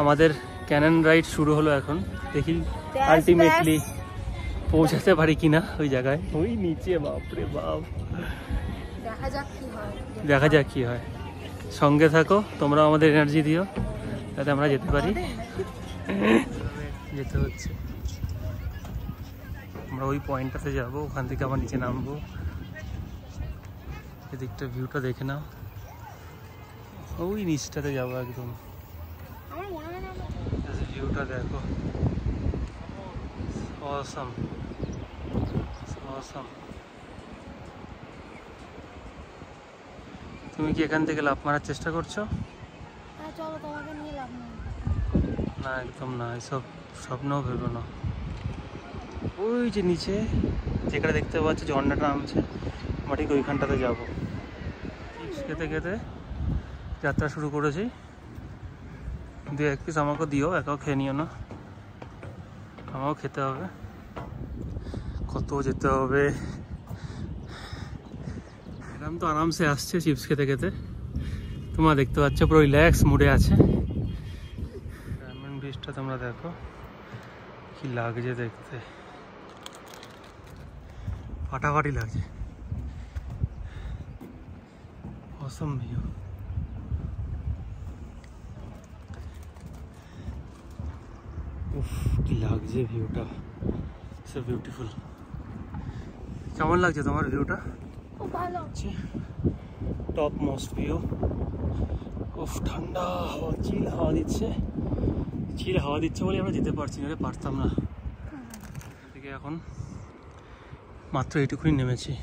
আমাদের Canon ride শুরু হলো এখন। দেখি আলটিমেটলি পৌঁছাতে পারি কিনা ওই জায়গায়। ওই নিচে বাপরে বাপ, দেখা যাক কি হয়। সঙ্গে থাকো, তোমরা আমাদের এনার্জি দিও যাতে আমরা যেতে পারি। যেতে হচ্ছে, আমরা ওই পয়েন্টটাতে যাবো, ওখান থেকে আবার নিচে নামবো। এদিকটা ভিউটা দেখে নাও, ওই নিচটাতে যাবো একদম। ভিউটা দেখো, অসাম অসাম। তুমি কি এখান থেকে লাফ মারার চেষ্টা করছো? না একদম না, এসব স্বপ্নও ভেবো না। ওই যে নিচে যেখানে দেখতে পাচ্ছ ঝর্ণাটা নামছে, আমরা ঠিক ওইখানটাতে যাবো। খেতে খেতে যাত্রা শুরু করেছি। 2-1 পিস আমাকে দিও, একাও খেয়ে নিও না, আমাকেও খেতে হবে। কত যেতে হবে, এরকম তো আরামসে আসছে চিপস খেতে খেতে। তোমরা দেখতে পাচ্ছ পুরো রিল্যাক্স মুডে আছে। ডায়মন্ড ব্রিজটা তোমরা দেখো কি লাগছে দেখতে, ফাটাফাটি লাগছে। অসম ভিউ। উফ কি লাগছে ভিউটা, সো বিউটিফুল। কেমন লাগছে তোমার ভিউটা? খুব ভালো আছে, টপ মোস্ট ভিউ। উফ ঠান্ডা হাওয়া, চিল হাওয়া দিচ্ছে, চিল হাওয়া দিচ্ছে বলে আমরা যেতে পারছি না, পারতাম না। থেকে এখন মাত্র এইটুকুনি নেমেছি,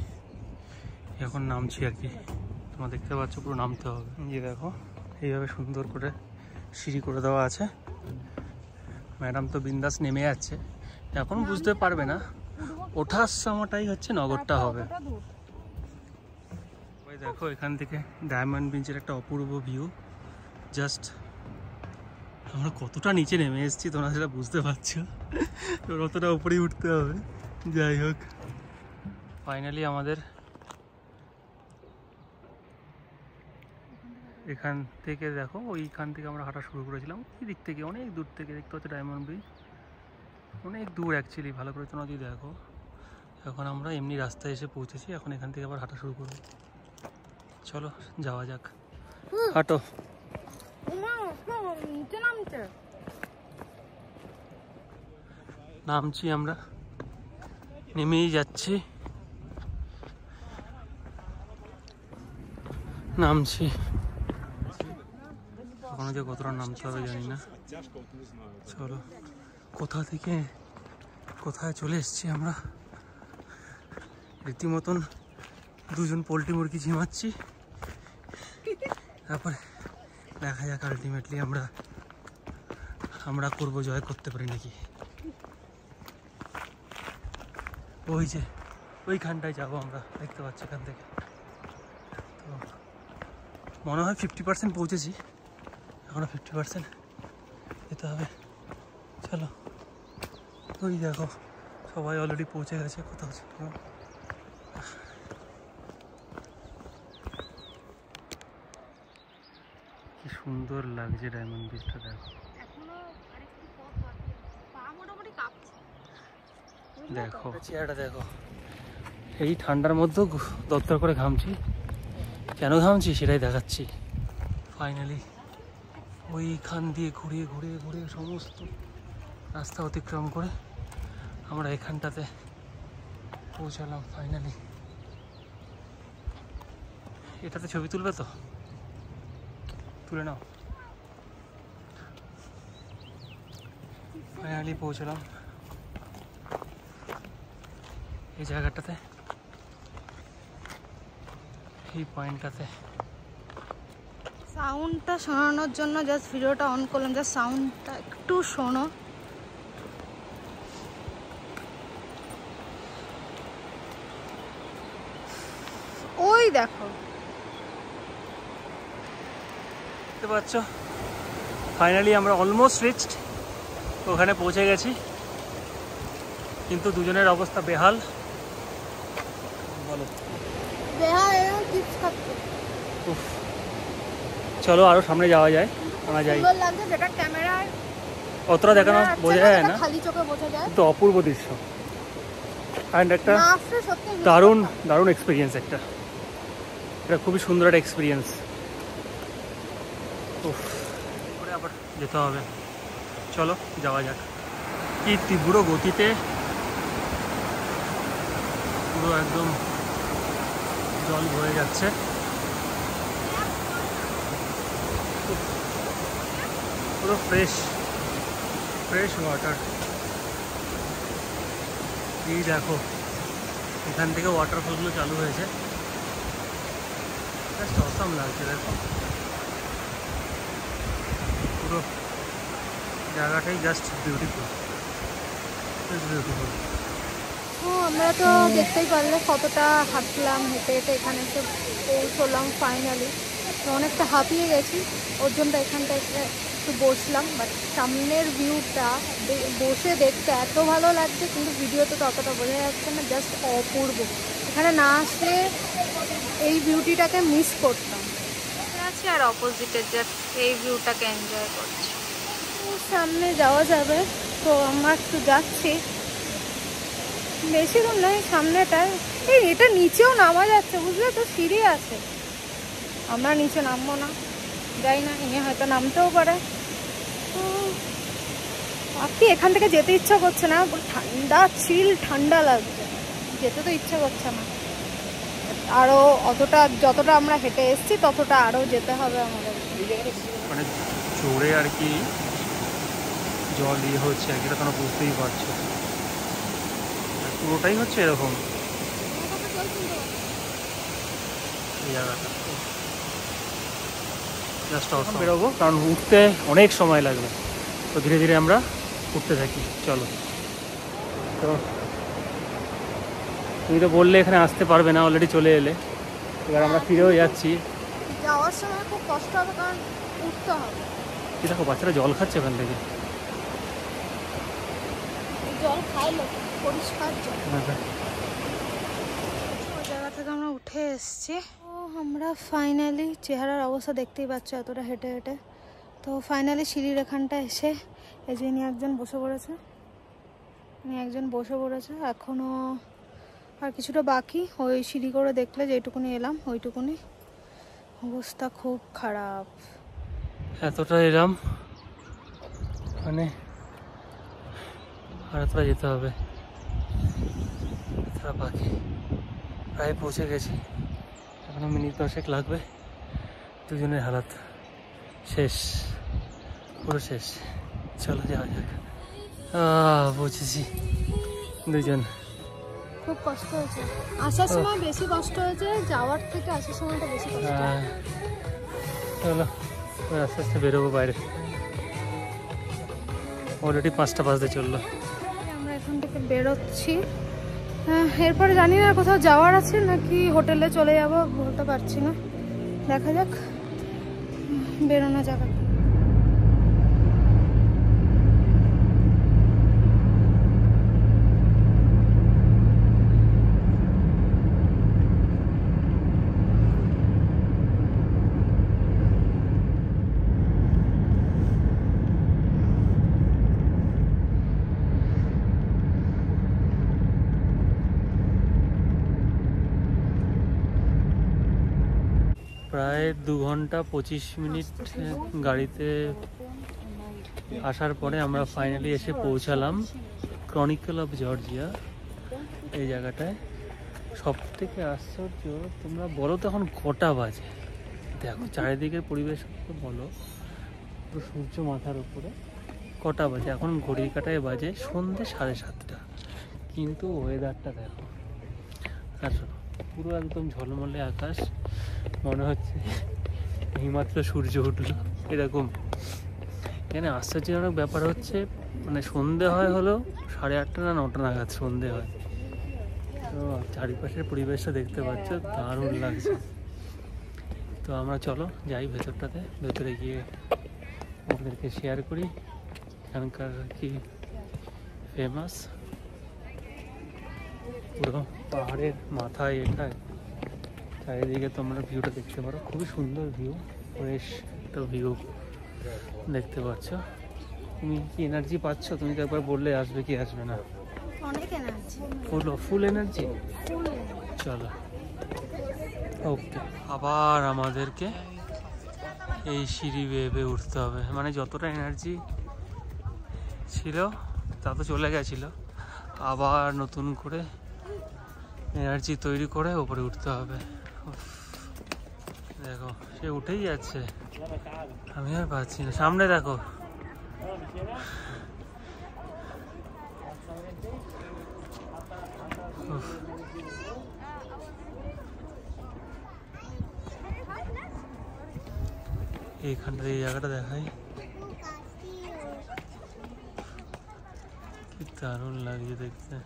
এখন নামছি আর কি। তোমরা দেখতে পাচ্ছ পুরো নামতে হবে। যে দেখো এইভাবে সুন্দর করে সিঁড়ি করে দেওয়া আছে। ম্যাডাম তো বিন্দাস নেমে যাচ্ছে, এখন বুঝতে পারবে না, ওঠার সময়টাই হচ্ছে নগরটা হবে। ওই দেখো এখান থেকে ডায়মন্ড ব্রিজের একটা অপূর্ব ভিউ। জাস্ট আমরা কতটা নিচে নেমে এসেছি তোমরা সেটা বুঝতে পারছো, কতটা উপরেই উঠতে হবে। যাই হোক, ফাইনালি আমাদের এখান থেকে দেখো, ওইখান থেকে আমরা হাঁটা শুরু করেছিলাম। ওই দিক থেকে অনেক দূর থেকে দেখতে হচ্ছে ডায়মন্ড ব্রিজ, অনেক দূর অ্যাকচুয়ালি, ভালো করে তোমরা যদি দেখো। এখন আমরা এমনি রাস্তায় এসে পৌঁছেছি, এখন এখান থেকে আবার হাঁটা শুরু করবো। চলো যাওয়া যাক, হাঁটো। নামছি আমরা, নেমেই যাচ্ছি, নামছি। এখনো যে কতটা নামতে হবে জানি না। চলো, কোথা থেকে কোথায় চলে এসেছি আমরা। রীতিমতন দুজন পোল্ট্রি মুরগি ঝিমাচ্ছি, তারপরে দেখা যাক আলটিমেটলি আমরা করবো জয় করতে পারি নাকি। ওই যে ওইখানটায় যাবো আমরা, দেখতে পাচ্ছি এখান থেকে। তো মনে হয় 50% পৌঁছেছি, এখনো 50% যেতে হবে। চলো, ওই দেখো সবাই অলরেডি পৌঁছে গেছে। কোথাও কি সুন্দর লাগছে ডায়মন্ড ব্রিজটা, দেখো দেখো চেহারাটা দেখো। এই ঠান্ডার মধ্যেও দরদর করে ঘামছি, কেন ঘামছি সেটাই দেখাচ্ছি। ফাইনালি ওইখান দিয়ে ঘুরিয়ে ঘুরিয়ে ঘুরিয়ে সমস্ত রাস্তা অতিক্রম করে আমরা এখানটাতে পৌঁছালাম ফাইনালি। এটাতে ছবি তুলবে তো? তুলে নাও। ফাইনালি পৌঁছলাম এই জায়গাটাতে, এই পয়েন্টটাতে। সাউন্ডটা শোনানোর জন্য জাস্ট ভিডিওটা অন করলাম, জাস্ট সাউন্ডটা একটু শোনো। ওই দেখো, দেখতে পাচ্ছ ফাইনালি আমরা অলমোস্ট রিচড, ওখানে পৌঁছে গেছি। কিন্তু দুজনের অবস্থা বেহাল। বলো বেহাল, চিপস খাচ্ছে। চলো আরো সামনে যাওয়া যায়। আমরা যাই। সুন্দর লাগছে, যেটা ক্যামেরায় অতটা দেখানো বোঝা যায় না, খালি চোখে বোঝা যায়। তো অপূর্ব দৃশ্য অ্যান্ড একটা না আসলে সত্যি দারুণ দারুণ এক্সপিরিয়েন্স, একটা এটা খুবই সুন্দর একটা এক্সপিরিয়েন্স। করে আবার যেতে হবে, চলো যাওয়া যাক। কি তীব্র গতিতে পুরো একদম জল বয়ে যাচ্ছে, পুরো ফ্রেশ ফ্রেশ ওয়াটার। এই দেখো এখান থেকে ওয়াটারফলগুলো চালু হয়েছে, জাস্ট অসাম লাগছে। দেখো পুরো জায়গাটাই জাস্ট বিউটিফুল, বিউটিফুল। আমরা তো দেখতেই পারলে কতটা হাঁটলাম, হেঁটে হেঁটে এখানে এসে পৌঁছলাম ফাইনালি। তো অনেকটা হাঁপিয়ে গেছি, ওর জন্য এখানটা একটু বসলাম। বাট সামনের ভিউটা বসে দেখতে এত ভালো লাগছে, কিন্তু ভিডিওতে তো অতটা বোঝা যাচ্ছে না, জাস্ট অপূর্ব। এখানে না আসলে এই বিউটিটাকে মিস করতাম। আছি আর অপোজিটে জাস্ট এই ভিউটাকে এনজয় করছি। সামনে যাওয়া যাবে, তো আমরা একটু যাচ্ছি, বেশি দূর নয় সামনেটায়। এটা নিচেও নামা যাচ্ছে, বুঝলে তো, সিঁড়ি আছে। আমরা নিচে নামবো না, যাই না, ইনি হয়তো নামতেও পারে। আর কি এখান থেকে যেতে ইচ্ছা করছে না, ঠান্ডা চিল ঠান্ডা লাগছে, যেতে তো ইচ্ছা করছে না। আরও অতটা যতটা আমরা হেঁটে এসেছি ততটা আরও যেতে হবে আমাদের। মানে জোরে আর কি জল ইয়ে হচ্ছে আর কি, এটা তোমরা বুঝতেই পারছো, পুরোটাই হচ্ছে এরকম এই জায়গাটা। Just awesome. বেরোবো কারণ উঠতে অনেক সময় লাগবে, তো ধীরে ধীরে আমরা উঠতে থাকি। চলো, তো তুমি তো বললে এখানে আসতে পারবে না, অলরেডি চলে এলে, এবার আমরা ফিরেও যাচ্ছি। যাওয়ার সময় খুব কষ্ট হবে, কারণ উঠতে হবে। কি দেখো বাচ্চারা জল খাচ্ছে ওখান থেকে, জল খাইলো পরিষ্কার জল। ওই জায়গা থেকে আমরা উঠে এসেছি। তো আমরা ফাইনালি, চেহারার অবস্থা দেখতেই পাচ্ছ এতটা হেঁটে হেঁটে, তো ফাইনালি সিঁড়ির এখানটা এসে এই যে ইনি একজন বসে পড়েছে, এখনও আর কিছুটা বাকি। ওই সিঁড়ি করে দেখলে যেটুকুনি এলাম ওইটুকুনি, অবস্থা খুব খারাপ। এতটা এলাম, মানে আর এতটা যেতে হবে, এতটা বাকি, প্রায় পৌঁছে গেছি, এখনো মিনিট 10 লাগবে। দুজনের হালাত শেষ, পুরো শেষ। চলো যাওয়া যাক। বুঝেছি, দুজন খুব কষ্ট হয়েছে, আসার সময় বেশি কষ্ট হয়েছে, যাওয়ার থেকে আসার সময়টা বেশি কষ্ট। চলো আস্তে আস্তে বেরোবো বাইরে, অলরেডি 5টা বাজতে চললো। আমরা এখান থেকে বেরোচ্ছি, এরপরে জানি না কোথাও যাওয়ার আছে নাকি হোটেলে চলে যাব, বলতে পারছি না, দেখা যাক, বেরোনো যাবে। প্রায় 2 ঘন্টা 25 মিনিট গাড়িতে আসার পরে আমরা ফাইনালি এসে পৌঁছালাম ক্রনিকল অফ জর্জিয়া এই জায়গাটায়। সব থেকে আশ্চর্য, তোমরা বলো তো এখন কটা বাজে? দেখো চারিদিকের পরিবেশ বলো, পুরো সূর্য মাথার উপরে, কটা বাজে? এখন ঘড়ির কাঁটায় বাজে সন্ধ্যে 7:30, কিন্তু ওয়েদারটা দেখো, আর পুরো একদম ঝলমলে আকাশ, মনে হচ্ছে এইমাত্র সূর্য উঠলো এরকম। এখানে আশ্চর্যজনক ব্যাপার হচ্ছে, মানে সন্ধে হয় হলো 8:30 না 9টা নাগাদ সন্ধে হয়, তো চারিপাশের পরিবেশটা দেখতে পাচ্ছ, দারুণ লাগছে। তো আমরা চলো যাই ভেতরটাতে, ভেতরে গিয়ে আপনাদেরকে শেয়ার করি এখানকার কি ফেমাস। পুরো পাহাড়ের মাথায় এটায়, চারিদিকে তোমরা ভিউটা দেখতে পারো, খুবই সুন্দর ভিউ, ফ্রেশ একটা ভিউ। দেখতে পাচ্ছ। তুমি কি এনার্জি পাচ্ছ? তুমি তো একবার বললে আসবে কি আসবে না। অনেক এনার্জি, ফুল এনার্জি। চলো, ওকে। আবার আমাদেরকে এই সিঁড়ি বেয়ে বেয়ে উঠতে হবে, মানে যতটা এনার্জি ছিল তা তো চলে গেছিলো, আবার নতুন করে এনার্জি তৈরি করে ওপরে উঠতে হবে। দেখো সে উঠেই যাচ্ছে, আমি আর পাচ্ছি না। সামনে দেখো, এইখানটা এই জায়গাটা দেখাই, কি দারুণ লাগছে দেখতে।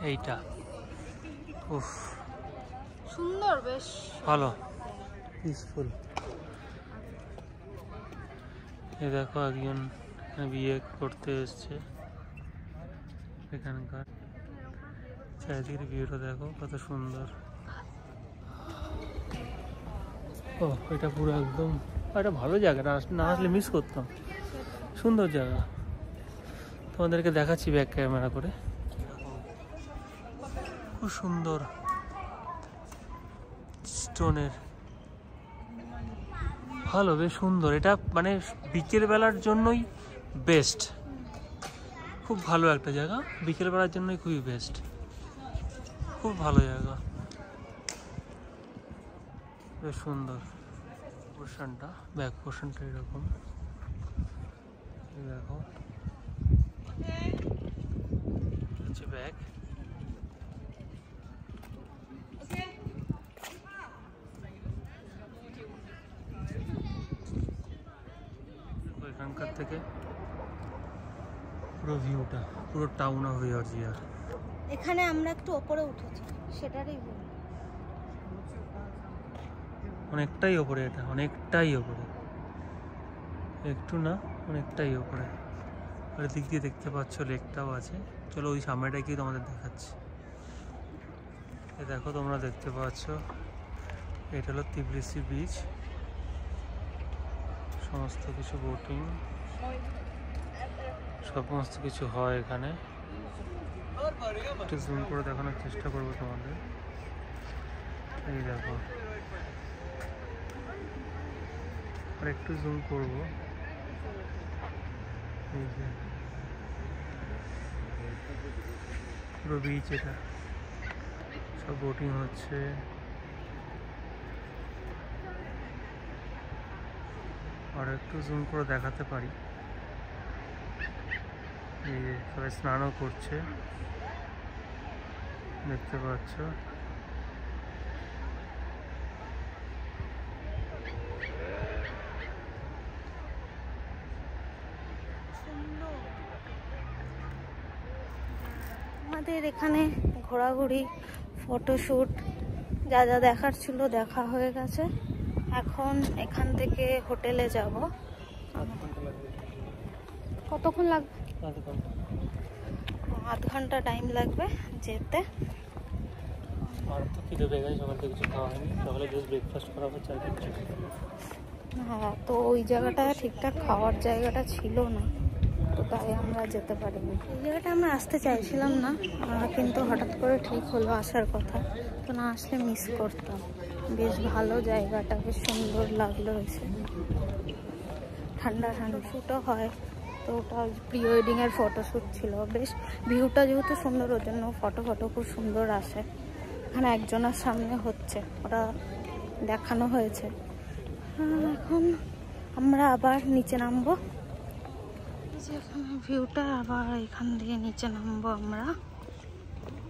এইটা উফ সুন্দর, বেশ ভালো, পিসফুল। এই দেখো একজন বিয়ে করতে এসছে এখানকার, চারিদিকের ভিউটা দেখো কত সুন্দর। ও এটা পুরো একদম একটা ভালো জায়গাটা, না আসলে মিস করতাম। সুন্দর জায়গা, তোমাদেরকে দেখাচ্ছি ব্যাক ক্যামেরা করে। খুব সুন্দর স্টোনের, ভালো, বেশ সুন্দর। এটা মানে বিকেল বেলার জন্যই বেস্ট, খুব ভালো একটা জায়গা, বিকেল বেলার জন্যই খুবই বেস্ট, খুব ভালো জায়গা, বেশ সুন্দর। পোর্শনটা, ব্যাক পোর্শনটা এরকম দেখো, হচ্ছে ব্যাক। এখানকার থেকে পুরো ভিউটা, পুরো টাউন অফ জর্জিয়া। এখানে আমরা একটু ওপরে উঠেছি, সেটারই ভিউ। অনেকটাই ওপরে, এটা অনেকটাই ওপরে, একটু না অনেকটাই ওপরে। আর দিক দিয়ে দেখতে পাচ্ছ লেকটাও আছে। চলো ওই সামনেটাই গিয়ে তোমাদের দেখাচ্ছি। এ দেখো তোমরা দেখতে পাচ্ছ, এটা হলো তিবলিসি বিচ। সমস্ত কিছু বোটিং, সমস্ত কিছু হয় এখানে। একটু জুম করে দেখানোর চেষ্টা করবো তোমাদের। এই দেখো, আর একটু জুম করবো, এই যে পুরো বিচ, এটা সব বোটিং হচ্ছে। আর একটু জুম করে দেখাতে পারি, এই যে সবাই স্নানও করছে দেখতে পাচ্ছ। আমাদের এখানে ঘোরাঘুরি, ফটোশ্যুট, যা যা দেখার ছিল দেখা হয়ে গেছে। এখন এখান থেকে হোটেলে যাব। কতক্ষণ লাগবে? আধ ঘন্টা টাইম লাগবে যেতে। আর তো খিদে পেয়ে গেছে, সকালে কিছু খাওয়া হয়নি, সকালে জাস্ট ব্রেকফাস্ট করা হবে, চাই কিছু। হ্যাঁ, তো ওই জায়গাটা ঠিকঠাক খাওয়ার জায়গাটা ছিল না, তো তাই আমরা যেতে পারিনি। এই জায়গাটা আমরা আসতে চাইছিলাম না, কিন্তু হঠাৎ করে ঠিক হলো আসার কথা, তো না আসলে মিস করতাম। বেশ ভালো জায়গাটা, বেশ সুন্দর লাগলো এসে, ঠান্ডা ঠান্ডা শ্যুটও হয়। তো ওটা প্রি ওয়েডিংয়ের ফটোশ্যুট ছিল। বেশ ভিউটা যেহেতু সুন্দর, ওর জন্য ফটো খুব সুন্দর আসে। এখানে একজনের সামনে হচ্ছে, ওটা দেখানো হয়েছে। এখন আমরা আবার নিচে নামবো। এখানে ভিউটা, আবার এখান দিয়ে নিচে নামবো আমরা।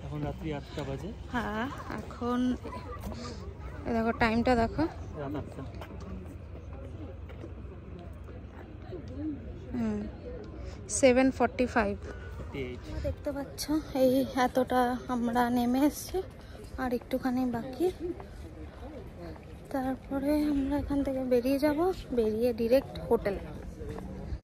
এখন রাত্রি 8টা বাজে। হ্যাঁ, এখন দেখো টাইমটা দেখো, রাত 8টা। 7:45। 48। দেখতে পাচ্ছ এই এতটা আমরা নেমে এসছি, আর একটুখানি বাকি। তারপরে আমরা এখান থেকে বেরিয়ে যাব, বেরিয়ে ডিরেক্ট হোটেলে।